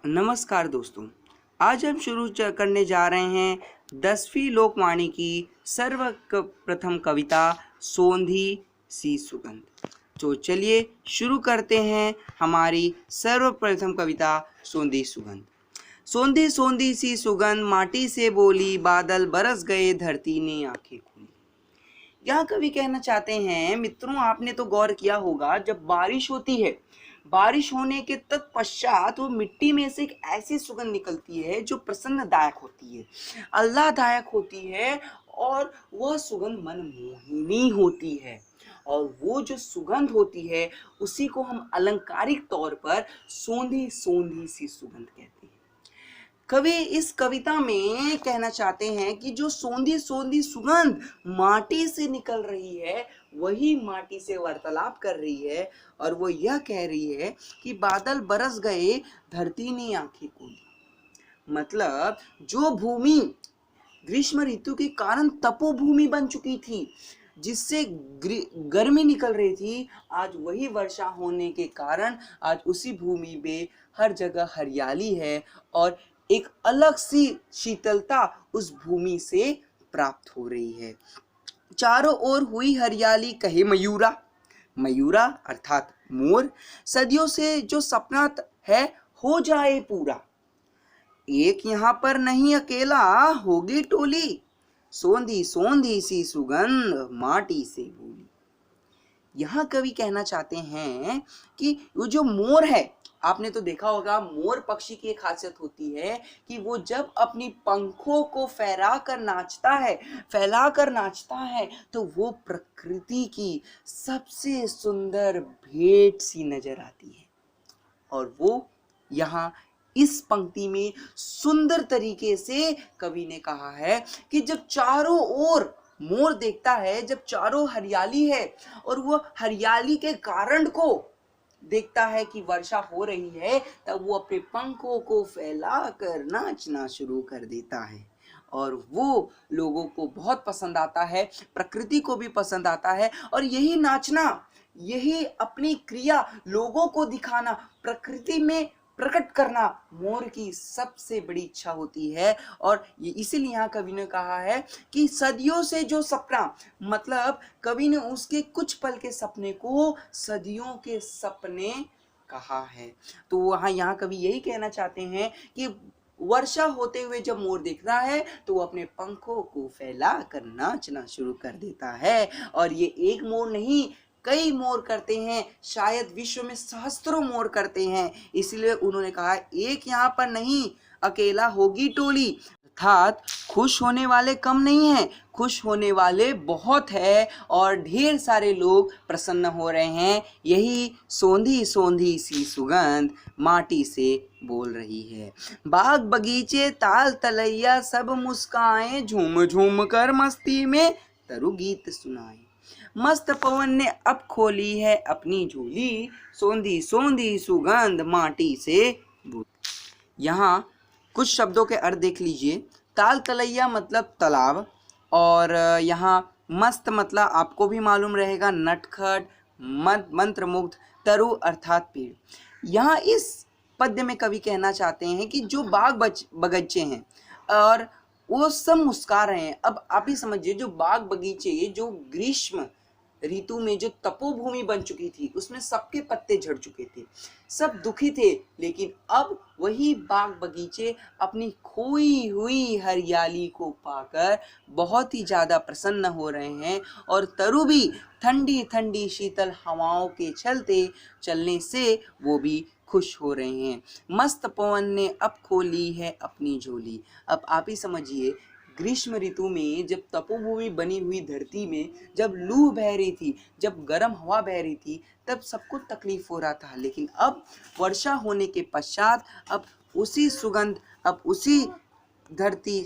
नमस्कार दोस्तों, आज हम करने जा रहे हैं 10वीं लोकवाणी की सर्वप्रथम कविता सोंधी सी सुगंध। तो चलिए शुरू करते हैं हमारी सर्वप्रथम कविता सोंधी सुगंध। सोंधी सोंधी सी सुगंध माटी से बोली, बादल बरस गए धरती ने आंखें खोली। यहाँ कवि कहना चाहते हैं, मित्रों आपने तो गौर किया होगा, जब बारिश होती है, बारिश होने के तत्पश्चात वो मिट्टी में से एक ऐसी सुगंध निकलती है जो प्रसन्नदायक होती है, आह्लाददायक होती है और वह सुगंध मनमोहिनी होती है। और वो जो सुगंध होती है उसी को हम अलंकारिक तौर पर सोंधी सोंधी सी सुगंध कहते हैं। कवि इस कविता में कहना चाहते हैं कि जो सोंधी सोंधी सुगंध माटी से निकल रही है वही माटी से वार्तालाप कर रही है और वो यह कह रही है कि बादल बरस गए धरती ने आंखें खोली। मतलब जो भूमि ग्रीष्म ऋतु के कारण तपोभूमि बन चुकी थी, जिससे गर्मी निकल रही थी, आज वही वर्षा होने के कारण आज उसी भूमि पे हर जगह हरियाली है और एक अलग सी शीतलता उस भूमि से प्राप्त हो रही है। चारों ओर हुई हरियाली कहे मयूरा, मयूरा अर्थात मोर, सदियों से जो सपना है हो जाए पूरा। एक यहाँ पर नहीं अकेला होगी टोली, सोंधी सोंधी सी सुगंध माटी से बोली। यहाँ कवि कहना चाहते हैं कि वो जो मोर है, आपने तो देखा होगा मोर पक्षी की एक खासियत होती है कि वो जब अपनी पंखों को फैलाकर नाचता है तो वो प्रकृति की सबसे सुंदर भेंट सी नजर आती है। और वो यहाँ इस पंक्ति में सुंदर तरीके से कवि ने कहा है कि जब चारों ओर मोर देखता है, जब चारों हरियाली है और वो हरियाली के कारण को देखता है कि वर्षा हो रही है, तब वो अपने पंखों को फैलाकर नाचना शुरू कर देता है और वो लोगों को बहुत पसंद आता है, प्रकृति को भी पसंद आता है। और यही नाचना, यही अपनी क्रिया लोगों को दिखाना, प्रकृति में प्रकट करना मोर की सबसे बड़ी इच्छा होती है। और इसीलिए यहाँ कवि ने कहा है कि सदियों से जो सपना, मतलब कवि ने उसके कुछ पल के सपने को सदियों के सपने कहा है। तो वहाँ यहाँ कवि यही कहना चाहते हैं कि वर्षा होते हुए जब मोर दिखता है तो वो अपने पंखों को फैलाकर नाचना शुरू कर देता है। और ये एक मोर नहीं, कई मोर करते हैं, शायद विश्व में सहस्त्रों मोर करते हैं। इसलिए उन्होंने कहा एक यहाँ पर नहीं अकेला होगी टोली, अर्थात खुश होने वाले कम नहीं हैं, खुश होने वाले बहुत है और ढेर सारे लोग प्रसन्न हो रहे हैं। यही सोंधी सोंधी सी सुगंध माटी से बोल रही है। बाग बगीचे ताल तलैया सब मुस्काएं, झूम झूम कर मस्ती में तरु गीत सुनाए। मस्त पवन ने अब खोली है अपनी झोली, सोंधी सोंधी सुगंध माटी से बोली। यहाँ कुछ शब्दों के अर्थ देख लीजिए। ताल तलैया मतलब तालाब, और यहाँ मस्त मतलब आपको भी मालूम रहेगा नटखट, मंत्रमुग्ध, तरु अर्थात पेड़। यहाँ इस पद्य में कवि कहना चाहते हैं कि जो बाग बगीचे हैं और वो सब मुस्कुरा रहे हैं। अब आप ही समझिए, जो बाग बगीचे जो ग्रीष्म ऋतु में जो तपोभूमि बन चुकी थी उसमें सबके पत्ते झड़ चुके थे, सब दुखी थे, लेकिन अब वही बाग बगीचे अपनी खोई हुई हरियाली को पाकर बहुत ही ज्यादा प्रसन्न हो रहे हैं। और तरु भी ठंडी ठंडी शीतल हवाओं के चलने से वो भी खुश हो रहे हैं। मस्त पवन ने अब खोली है अपनी झोली। अब आप ही समझिए, ग्रीष्म ऋतु में जब तपोभूमि बनी हुई धरती में जब लू बह रही थी, जब गर्म हवा बह रही थी, तब सबको तकलीफ हो रहा था, लेकिन अब वर्षा होने के पश्चात अब उसी सुगंध, अब उसी धरती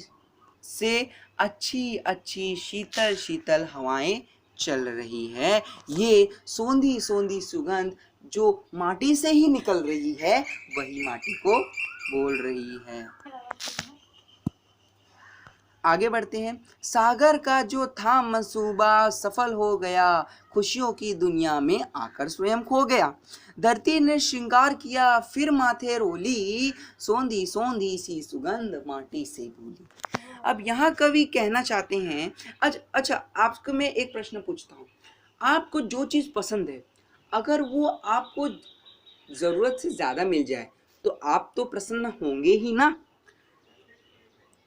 से अच्छी अच्छी शीतल शीतल हवाएं चल रही है। ये सोंधी सोंधी सुगंध जो माटी से ही निकल रही है वही माटी को बोल रही है। आगे बढ़ते हैं। सागर का जो था मंसूबा सफल हो गया, खुशियों की दुनिया में आकर स्वयं खो गया। धरती ने श्रृंगार किया फिर माथे रोली, सोंधी सोंधी सी सुगंध माटी से भूली। अब यहाँ कवि कहना चाहते हैं, अच्छा आपको मैं एक प्रश्न पूछता हूँ, आपको जो चीज़ पसंद है अगर वो आपको ज़रूरत से ज़्यादा मिल जाए तो आप तो प्रसन्न होंगे ही ना।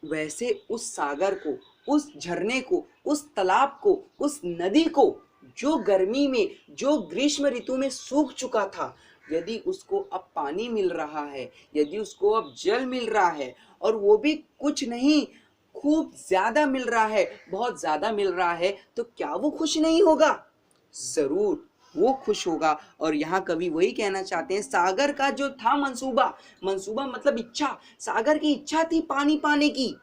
वैसे उस सागर को, उस झरने को, उस तालाब को, उस नदी को जो गर्मी में, जो ग्रीष्म ऋतु में सूख चुका था, यदि उसको अब पानी मिल रहा है, यदि उसको अब जल मिल रहा है और वो भी कुछ नहीं खूब ज्यादा मिल रहा है, बहुत ज्यादा मिल रहा है, तो क्या वो खुश नहीं होगा? जरूर वो खुश होगा। और यहाँ कवि वही कहना चाहते हैं, सागर का जो था मंसूबा, मंसूबा मतलब इच्छा, सागर की इच्छा थी पानी पाने की,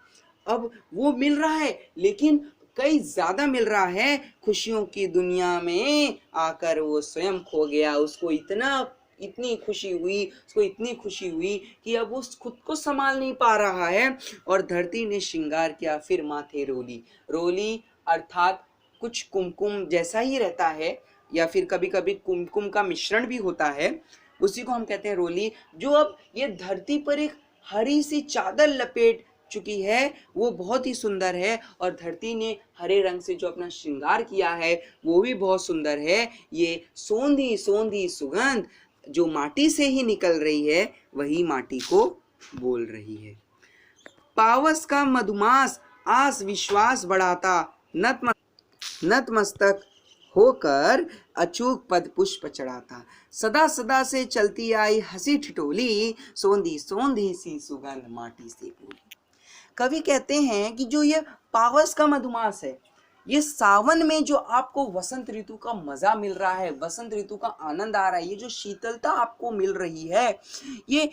अब वो मिल रहा है लेकिन कई ज्यादा मिल रहा है। खुशियों की दुनिया में आकर वो स्वयं खो गया। उसको इतनी खुशी हुई, उसको इतनी खुशी हुई कि अब वो खुद को संभाल नहीं पा रहा है। और धरती ने श्रृंगार किया फिर माथे रोली। रोली अर्थात कुछ कुमकुम जैसा ही रहता है या फिर कभी कभी कुमकुम का मिश्रण भी होता है, उसी को हम कहते हैं रोली। जो अब ये धरती पर एक हरी सी चादर लपेट चुकी है, वो बहुत ही सुंदर है। और धरती ने हरे रंग से जो अपना श्रृंगार किया है वो भी बहुत सुंदर है। ये सोंधी सोंधी सुगंध जो माटी से ही निकल रही है वही माटी को बोल रही है। पावस का मधुमास आस विश्वास बढ़ाता, नतमस्तक होकर अचूक पद पुष्प चढ़ाता। सदा सदा से चलती आई हंसी ठिठोली, सोंधी सोंधी सी सुगंध माटी से बोली। कवि कहते हैं कि जो ये पावस का मधुमास है, ये सावन में जो आपको वसंत ऋतु का मजा मिल रहा है, वसंत ऋतु का आनंद आ रहा है, ये जो शीतलता आपको मिल रही है, ये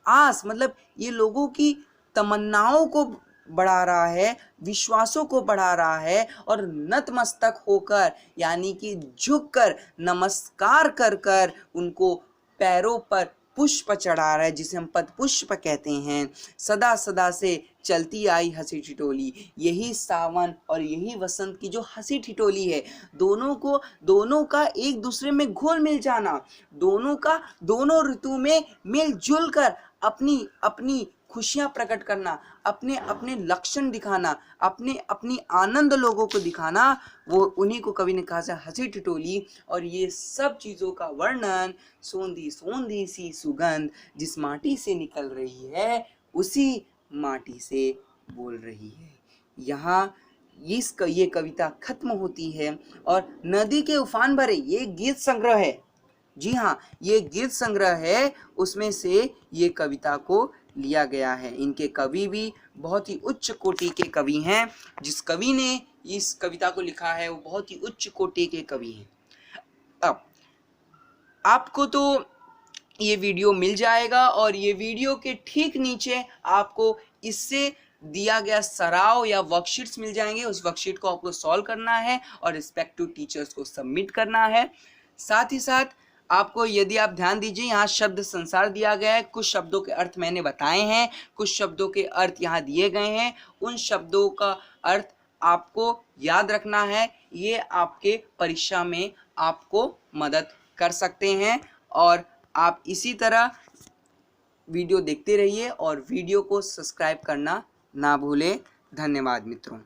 आस मतलब ये लोगों की तमन्नाओं को बढ़ा रहा है, विश्वासों को बढ़ा रहा है। और नतमस्तक होकर यानी कि झुककर नमस्कार कर कर उनको पैरों पर पुष्प चढ़ा रहा है, जिसे हम पद पुष्प कहते हैं। सदा सदा से चलती आई हंसी ठिठोली, यही सावन और यही वसंत की जो हंसी ठिठोली है, दोनों का एक दूसरे में घुल मिल जाना, दोनों ऋतु में मिलजुल कर अपनी अपनी खुशियां प्रकट करना, अपने अपने लक्षण दिखाना, अपनी आनंद लोगों को दिखाना, वो उन्हीं को कवि ने कहा हंसी ठिठोली। और ये सब चीज़ों का वर्णन सोंधी सोंधी सी सुगंध जिस माटी से निकल रही है उसी माटी से बोल रही है। यहाँ ये कविता खत्म होती है और नदी के उफान भरे ये गीत संग्रह है। जी हाँ, ये गीत संग्रह है, उसमें से ये कविता को लिया गया है। इनके कवि भी बहुत ही उच्च कोटि के कवि हैं। जिस कवि ने इस कविता को लिखा है वो बहुत ही उच्च कोटि के कवि हैं। अब आपको तो ये वीडियो मिल जाएगा और ये वीडियो के ठीक नीचे आपको इससे दिया गया सराव या वर्कशीट्स मिल जाएंगे। उस वर्कशीट को आपको सॉल्व करना है और रिस्पेक्टिव टीचर्स को सबमिट करना है। साथ ही साथ आपको, यदि आप ध्यान दीजिए, यहाँ शब्द संसार दिया गया है, कुछ शब्दों के अर्थ मैंने बताए हैं, कुछ शब्दों के अर्थ यहाँ दिए गए हैं। उन शब्दों का अर्थ आपको याद रखना है, ये आपके परीक्षा में आपको मदद कर सकते हैं। और आप इसी तरह वीडियो देखते रहिए और वीडियो को सब्सक्राइब करना ना भूलें। धन्यवाद मित्रों।